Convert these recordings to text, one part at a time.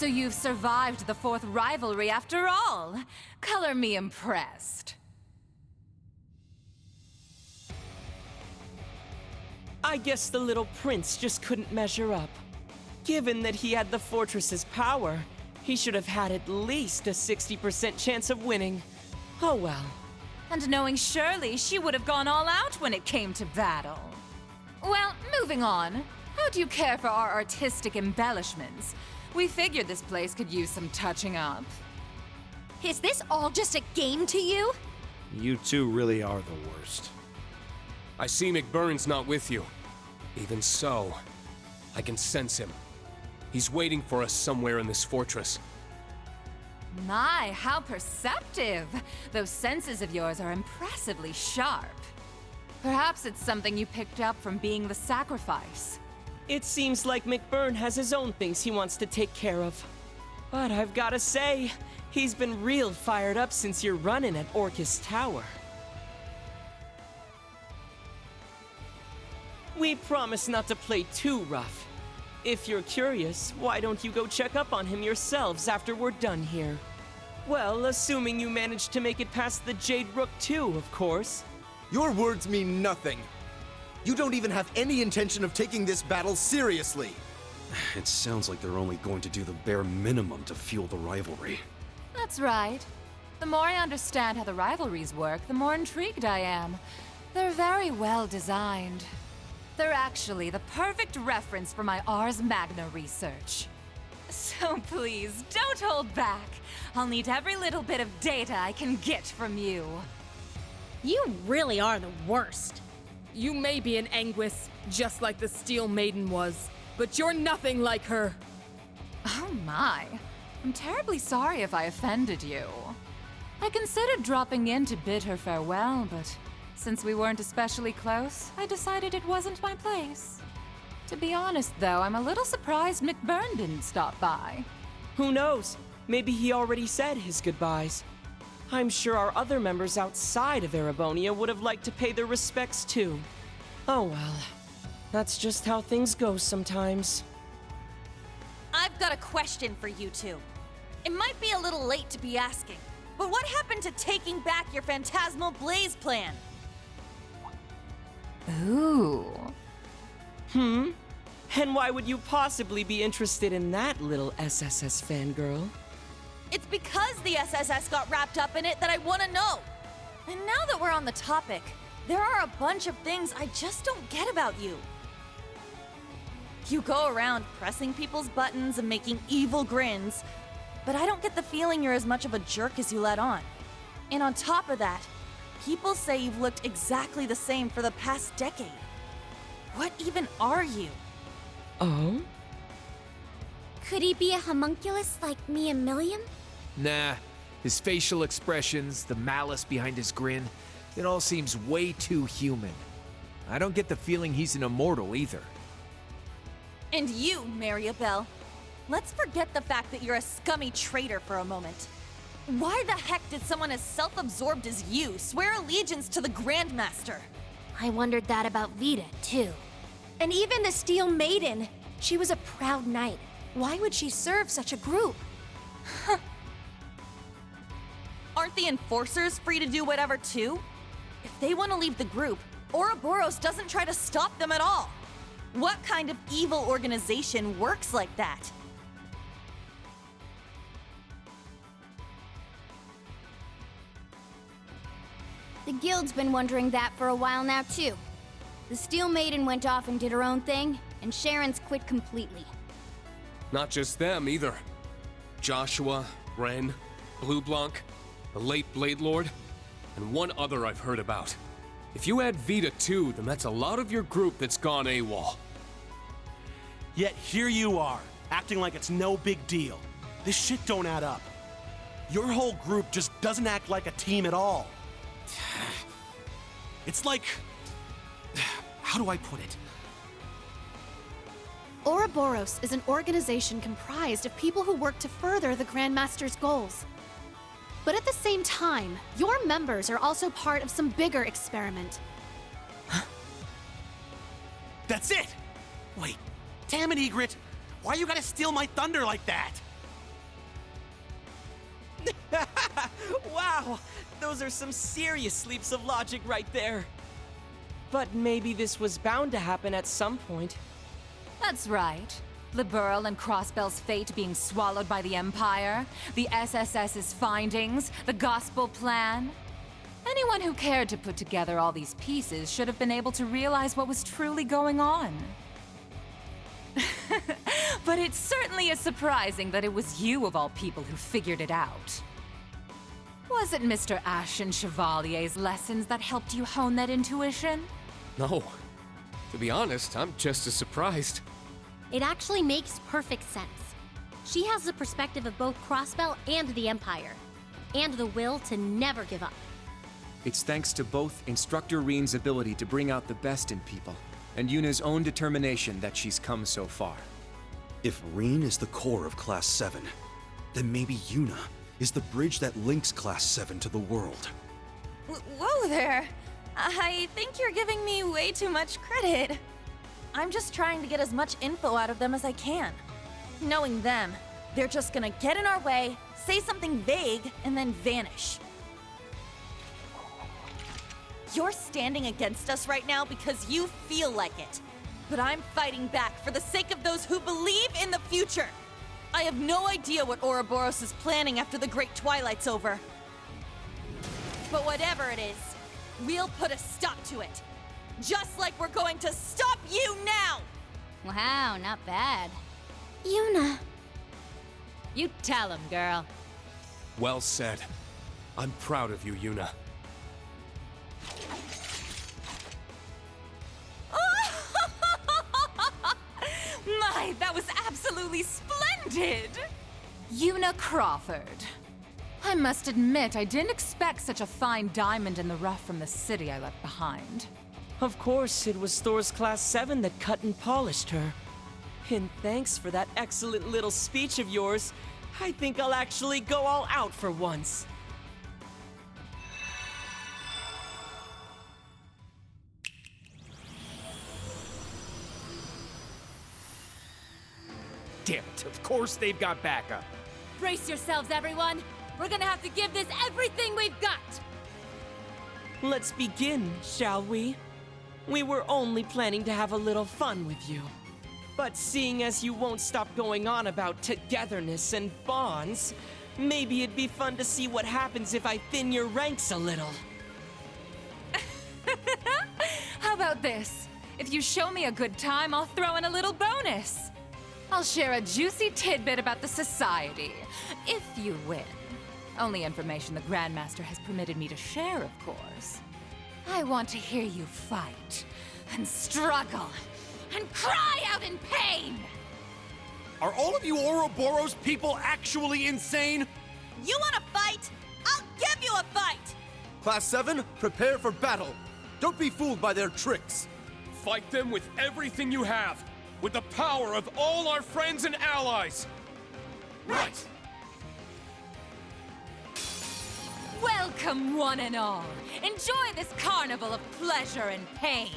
So you've survived the fourth rivalry after all. Color me impressed. I guess the little prince just couldn't measure up. Given that he had the fortress's power, he should have had at least a 60% chance of winning. Oh well. And knowing Shirley, she would have gone all out when it came to battle. Well, moving on. How do you care for our artistic embellishments? We figured this place could use some touching up. Is this all just a game to you? You two really are the worst. I see McBurn's not with you. Even so, I can sense him. He's waiting for us somewhere in this fortress. My, how perceptive! Those senses of yours are impressively sharp. Perhaps it's something you picked up from being the sacrifice. It seems like McBurn has his own things he wants to take care of. But I've gotta say, he's been real fired up since your run-in at Orcus Tower. We promise not to play too rough. If you're curious, why don't you go check up on him yourselves after we're done here? Well, assuming you managed to make it past the Jade Rook too, of course. Your words mean nothing. You don't even have any intention of taking this battle seriously. It sounds like they're only going to do the bare minimum to fuel the rivalry. That's right. The more I understand how the rivalries work, the more intrigued I am. They're very well designed. They're actually the perfect reference for my Ars Magna research. So please, don't hold back. I'll need every little bit of data I can get from you. You really are the worst. You may be an Anguis, just like the Steel Maiden was, but you're nothing like her. Oh my. I'm terribly sorry if I offended you. I considered dropping in to bid her farewell, but since we weren't especially close, I decided it wasn't my place. To be honest, though, I'm a little surprised McBurn didn't stop by. Who knows? Maybe he already said his goodbyes. I'm sure our other members outside of Erebonia would have liked to pay their respects too. Oh well. That's just how things go sometimes. I've got a question for you two. It might be a little late to be asking, but what happened to taking back your Phantasmal Blaze plan? Ooh. And why would you possibly be interested in that, little SSS fangirl? It's because the SSS got wrapped up in it that I want to know. And now that we're on the topic, there are a bunch of things I just don't get about you. You go around pressing people's buttons and making evil grins, but I don't get the feeling you're as much of a jerk as you let on. And on top of that, people say you've looked exactly the same for the past decade. What even are you? Oh? Could he be a homunculus like me and Milliam? Nah, his facial expressions, the malice behind his grin, it all seems way too human. I don't get the feeling he's an immortal either. And you, Mariabelle, let's forget the fact that you're a scummy traitor for a moment. Why the heck did someone as self-absorbed as you swear allegiance to the Grandmaster? I wondered that about Vita, too. And even the Steel Maiden, she was a proud knight. Why would she serve such a group? Aren't the Enforcers free to do whatever too? If they want to leave the group, Ouroboros doesn't try to stop them at all. What kind of evil organization works like that? The Guild's been wondering that for a while now, too. The Steel Maiden went off and did her own thing, and Sharon's quit completely. Not just them, either. Joshua, Ren, Blue Blanc, the late Blade Lord, and one other I've heard about. If you add Vita too, then that's a lot of your group that's gone AWOL. Yet here you are, acting like it's no big deal. This shit don't add up. Your whole group just doesn't act like a team at all. It's like... how do I put it? Ouroboros is an organization comprised of people who work to further the Grandmaster's goals. But at the same time, your members are also part of some bigger experiment. That's it! Wait, damn it, Egret! Why you gotta steal my thunder like that? Wow, those are some serious leaps of logic right there. But maybe this was bound to happen at some point. That's right. Liberl and Crossbell's fate being swallowed by the Empire, the SSS's findings, the Gospel Plan. Anyone who cared to put together all these pieces should have been able to realize what was truly going on. But it certainly is surprising that it was you of all people who figured it out. Was it Mr. Ashen Chevalier's lessons that helped you hone that intuition? No. To be honest, I'm just as surprised. It actually makes perfect sense. She has the perspective of both Crossbell and the Empire, and the will to never give up. It's thanks to both Instructor Reen's ability to bring out the best in people, and Yuna's own determination that she's come so far. If Reen is the core of Class 7, then maybe Yuna is the bridge that links Class 7 to the world. Whoa there! I think you're giving me way too much credit. I'm just trying to get as much info out of them as I can. Knowing them, they're just gonna get in our way, say something vague, and then vanish. You're standing against us right now because you feel like it. But I'm fighting back for the sake of those who believe in the future. I have no idea what Ouroboros is planning after the Great Twilight's over. But whatever it is, we'll put a stop to it. Just like we're going to stop you now! Wow, not bad. Yuna. You tell him, girl. Well said. I'm proud of you, Yuna. My, that was absolutely splendid! Yuna Crawford. I must admit, I didn't expect such a fine diamond in the rough from the city I left behind. Of course, it was Thor's Class 7 that cut and polished her. And thanks for that excellent little speech of yours. I think I'll actually go all out for once. Damn it, of course they've got backup. Brace yourselves, everyone! We're gonna have to give this everything we've got! Let's begin, shall we? We were only planning to have a little fun with you. But seeing as you won't stop going on about togetherness and bonds, maybe it'd be fun to see what happens if I thin your ranks a little. How about this? If you show me a good time, I'll throw in a little bonus. I'll share a juicy tidbit about the Society, if you win. Only information the Grandmaster has permitted me to share, of course. I want to hear you fight, and struggle, and cry out in pain! Are all of you Ouroboros people actually insane? You wanna fight? I'll give you a fight! Class 7, prepare for battle. Don't be fooled by their tricks. Fight them with everything you have, with the power of all our friends and allies. Right! Welcome, one and all. Enjoy this carnival of pleasure and pain.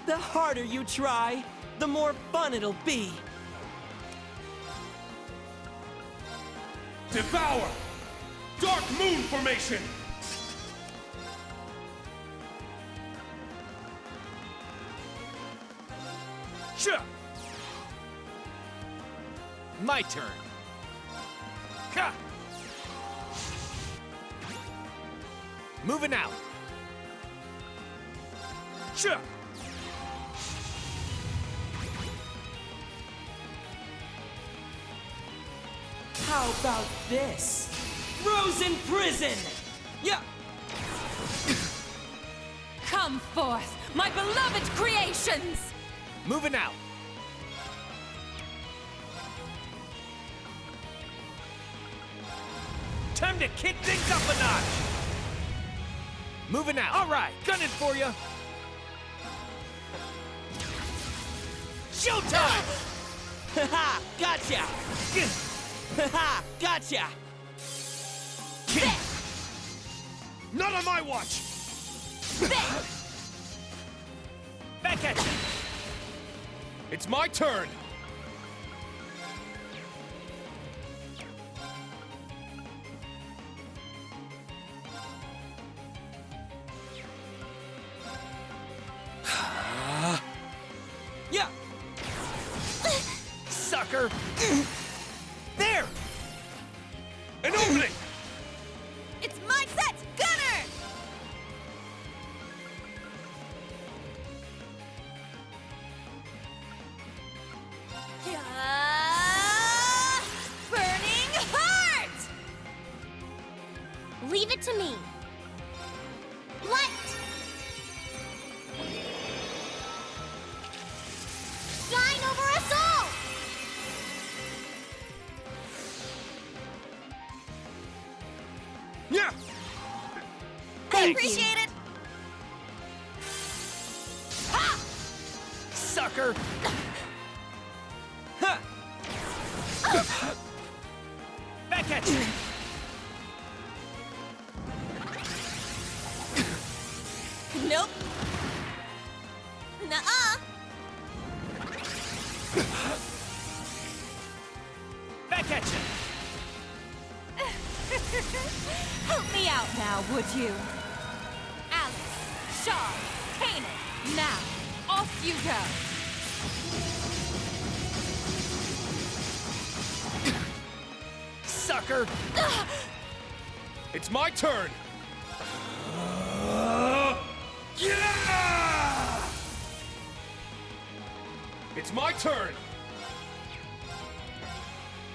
The harder you try, the more fun it'll be. Devour! Dark Moon Formation! Sure! My turn. Ha! Moving out. Sure! How about this? Frozen Prison! Yeah! Come forth, my beloved creations! Moving out. Time to kick things up a notch. Moving out. All right, gunning for you. Showtime! Haha, gotcha! Haha, gotcha! Not on my watch! Back at you. It's my turn! sucker! There! An opening! It's my set, Gunner! Burning heart! Leave it to me. Light! Shine over us all! Yeah! I appreciate it! Ha! Sucker! Ha! Back at you! Nope. Nuh-uh. Back at you! Help me out now, would you? Alex, Shaw, Kanan, now, off you go! Sucker! It's my turn! Yeah! It's my turn!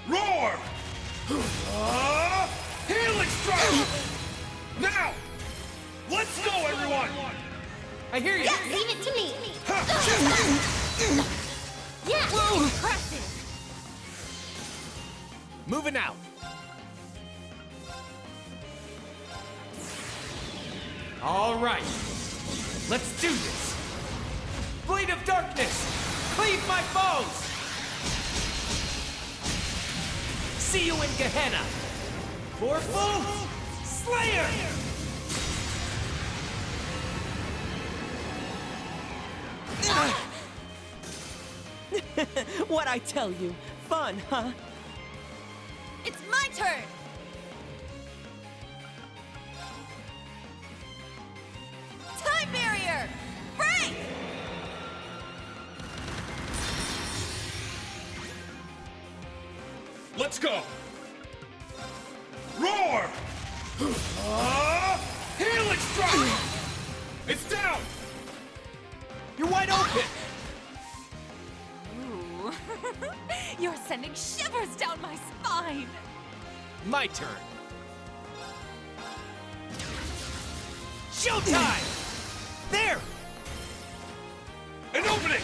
Roar! Healing strike! Now! Let's go, everyone! I hear you! Leave it to me. Yeah! Impressive! Moving out! All right! Let's do this! Blade of Darkness! Cleave my foes! See you in Gehenna! Forful Slayer! What'd I tell you? Fun, huh? It's my turn! Time barrier! Break! Let's go! Roar! Healing strike! It's down! You're wide open! Ooh. You're sending shivers down my spine! My turn! Showtime! There! An opening!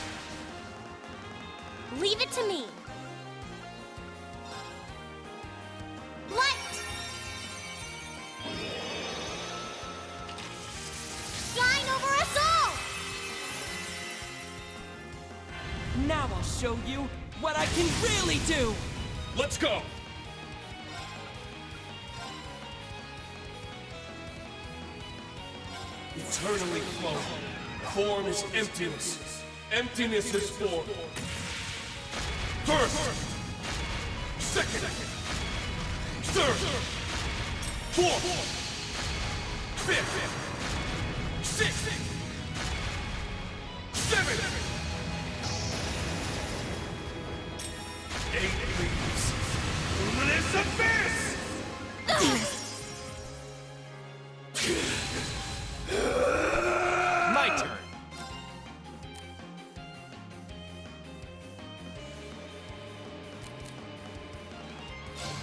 Leave it to me. Light! Shine over us all! Now I'll show you what I can really do! Let's go! Eternally flow. Form is emptiness. Emptiness is form. First. Second. Third. Fourth. Fifth. Sixth. Seventh. 8 leaves. Luminous abyss! My turn!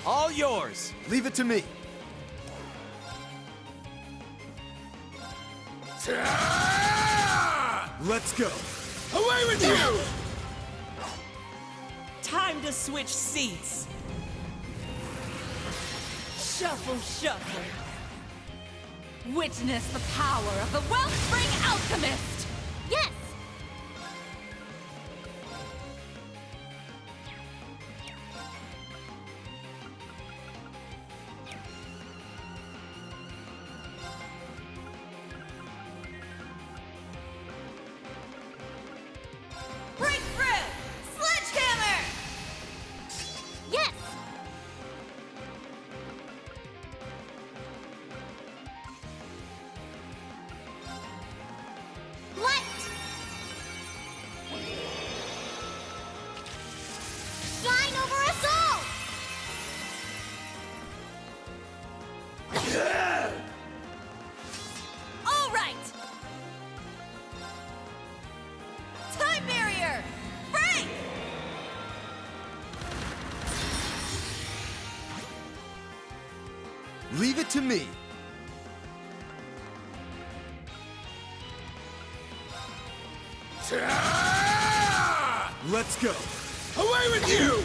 All yours! Leave it to me. Let's go. Away with you! Time to switch seats! Shuffle, shuffle. Witness the power of the Wellspring Alchemist! Yes! Breakthrough! Sledgehammer! Yes! Leave it to me. Let's go. Away with you!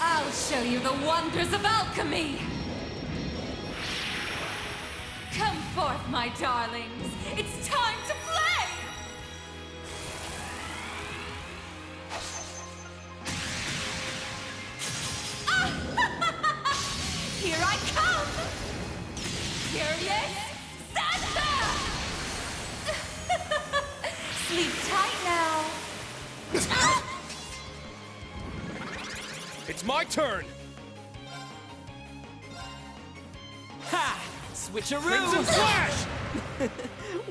I'll show you the wonders of alchemy! Come forth, my darlings! It's time to play! Here I come! Curious Santa! Sleep tight now! It's my turn! Ha! Switcheroo! Crimson Flash!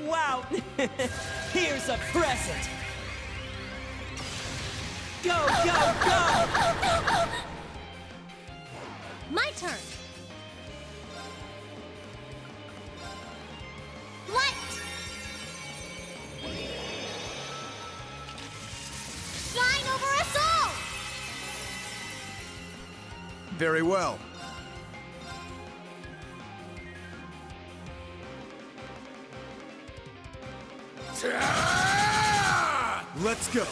Wow! Here's a present! Go, go, go! My turn. Light! Shine over us all! Very well. Let's go.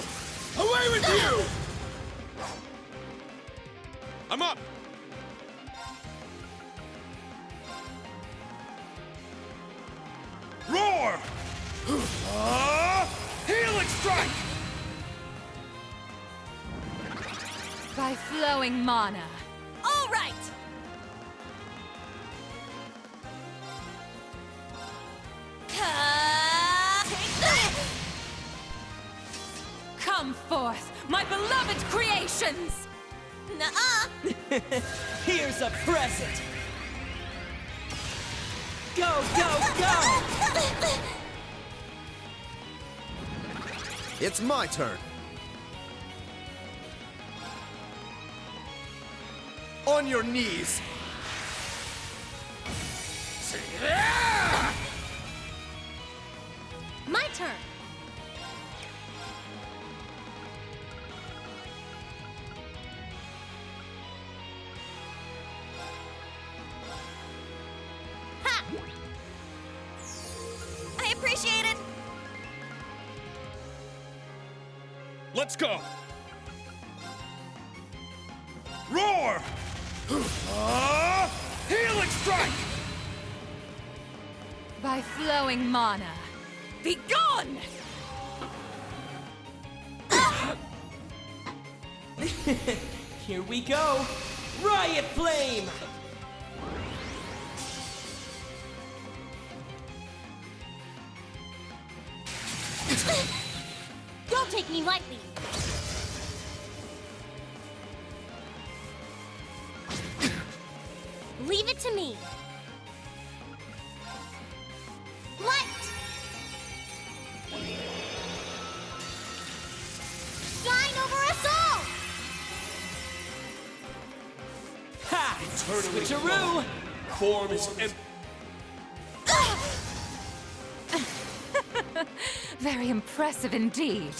Away with you! I'm up! Roar! Healing strike! By flowing mana. All right! Take that! Come forth, my beloved creations! Nuh-uh! Here's a present! Go, go, go! It's my turn. On your knees. My turn. Ha! I appreciate it! Let's go! Roar! Healing strike! By flowing mana. Be gone! Here we go! Riot Flame! Don't take me lightly. Leave it to me. Light! Shine over us all! Ha! Switcheroo! Form is empty. Very impressive indeed.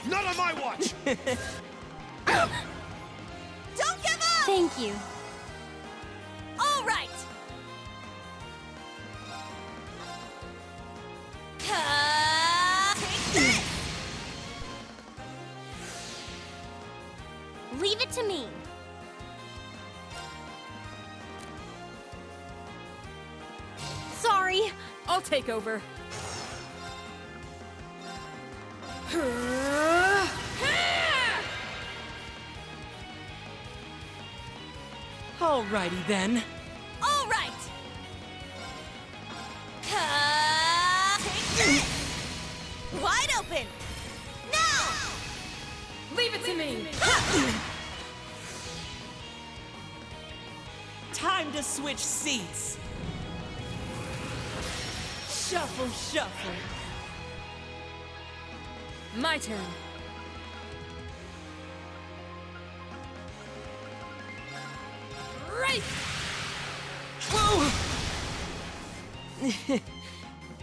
Not on my watch! Don't give up! Thank you. All right! Take this! Leave it to me. Sorry. I'll take over. Alrighty then. All right! Take this! Wide open! Now! Leave it to me. Time to switch seats. Shuffle, shuffle. My turn. Right! Whoa!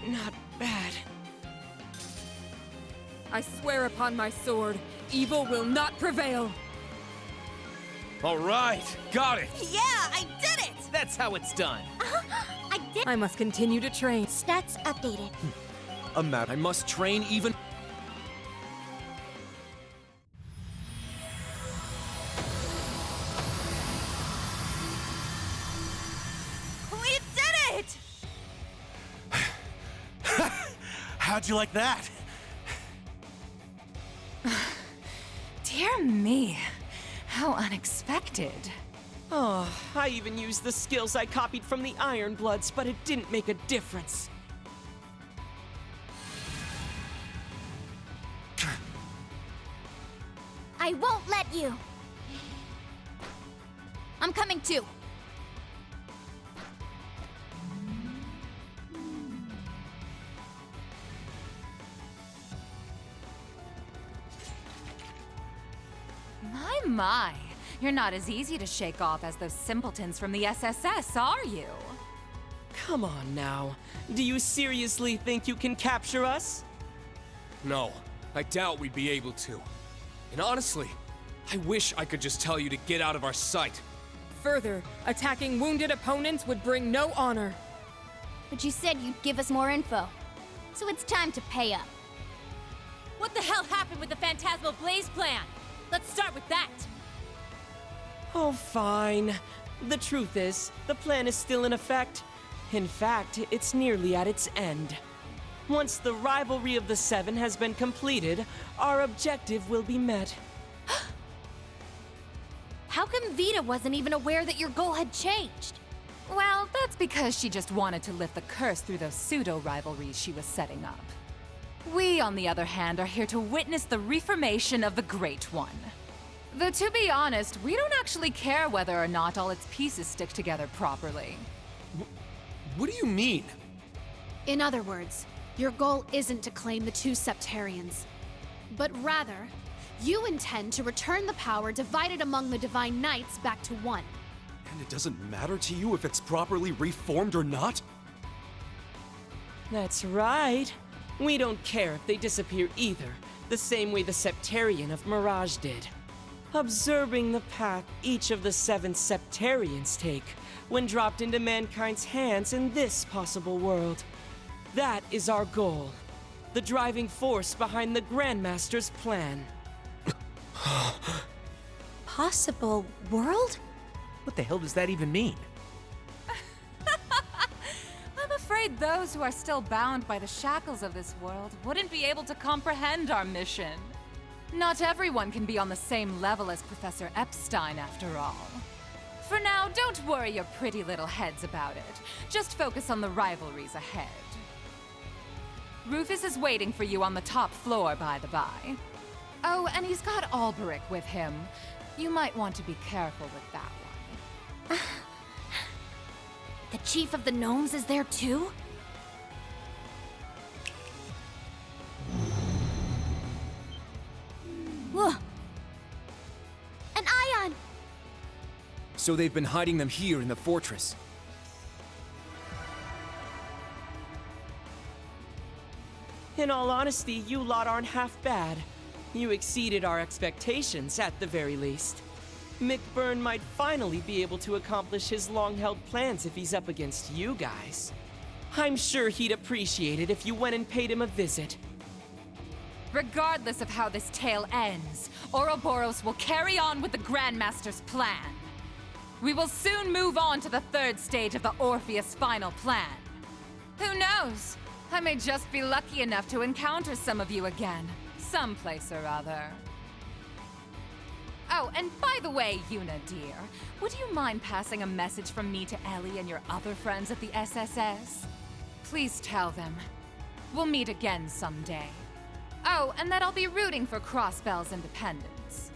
Not bad. I swear upon my sword, evil will not prevail. All right, got it. Yeah, I did it! That's how it's done. I did. I must continue to train. Stats updated. I must train even. We did it! How'd you like that? Dear me, how unexpected. Oh, I even used the skills I copied from the Iron Bloods, but it didn't make a difference. I won't let you! I'm coming too. My. You're not as easy to shake off as those simpletons from the SSS, are you? Come on now. Do you seriously think you can capture us? No, I doubt we'd be able to. And honestly, I wish I could just tell you to get out of our sight. Further, attacking wounded opponents would bring no honor. But you said you'd give us more info. So it's time to pay up. What the hell happened with the Phantasmal Blaze plan? Let's start with that. Oh, fine. The truth is, the plan is still in effect. In fact, it's nearly at its end. Once the rivalry of the Seven has been completed, our objective will be met. How come Vita wasn't even aware that your goal had changed? Well, that's because she just wanted to lift the curse through those pseudo-rivalries she was setting up. We, on the other hand, are here to witness the reformation of the Great One. Though, to be honest, we don't actually care whether or not all its pieces stick together properly. What do you mean? In other words, your goal isn't to claim the two Septarians, but rather, you intend to return the power divided among the Divine Knights back to one. And it doesn't matter to you if it's properly reformed or not? That's right. We don't care if they disappear either, the same way the Septarian of Mirage did. Observing the path each of the 7 Septarians take when dropped into mankind's hands in this possible world. That is our goal. The driving force behind the Grandmaster's plan. Possible world? What the hell does that even mean? I'm afraid those who are still bound by the shackles of this world wouldn't be able to comprehend our mission. Not everyone can be on the same level as Professor Epstein, after all. For now, don't worry your pretty little heads about it. Just focus on the rivalries ahead. Rufus is waiting for you on the top floor, by the by. Oh, and he's got Alberic with him. You might want to be careful with that one. The Chief of the Gnomes is there too? Whoa. An ion! So they've been hiding them here in the fortress. In all honesty, you lot aren't half bad. You exceeded our expectations, at the very least. Mick Byrne might finally be able to accomplish his long-held plans if he's up against you guys. I'm sure he'd appreciate it if you went and paid him a visit. Regardless of how this tale ends, Ouroboros will carry on with the Grandmaster's plan. We will soon move on to the 3rd stage of the Orpheus final plan. Who knows? I may just be lucky enough to encounter some of you again, someplace or other. Oh, and by the way, Yuna dear, would you mind passing a message from me to Ellie and your other friends at the SSS? Please tell them. We'll meet again someday. Oh, and that I'll be rooting for Crossbell's independence.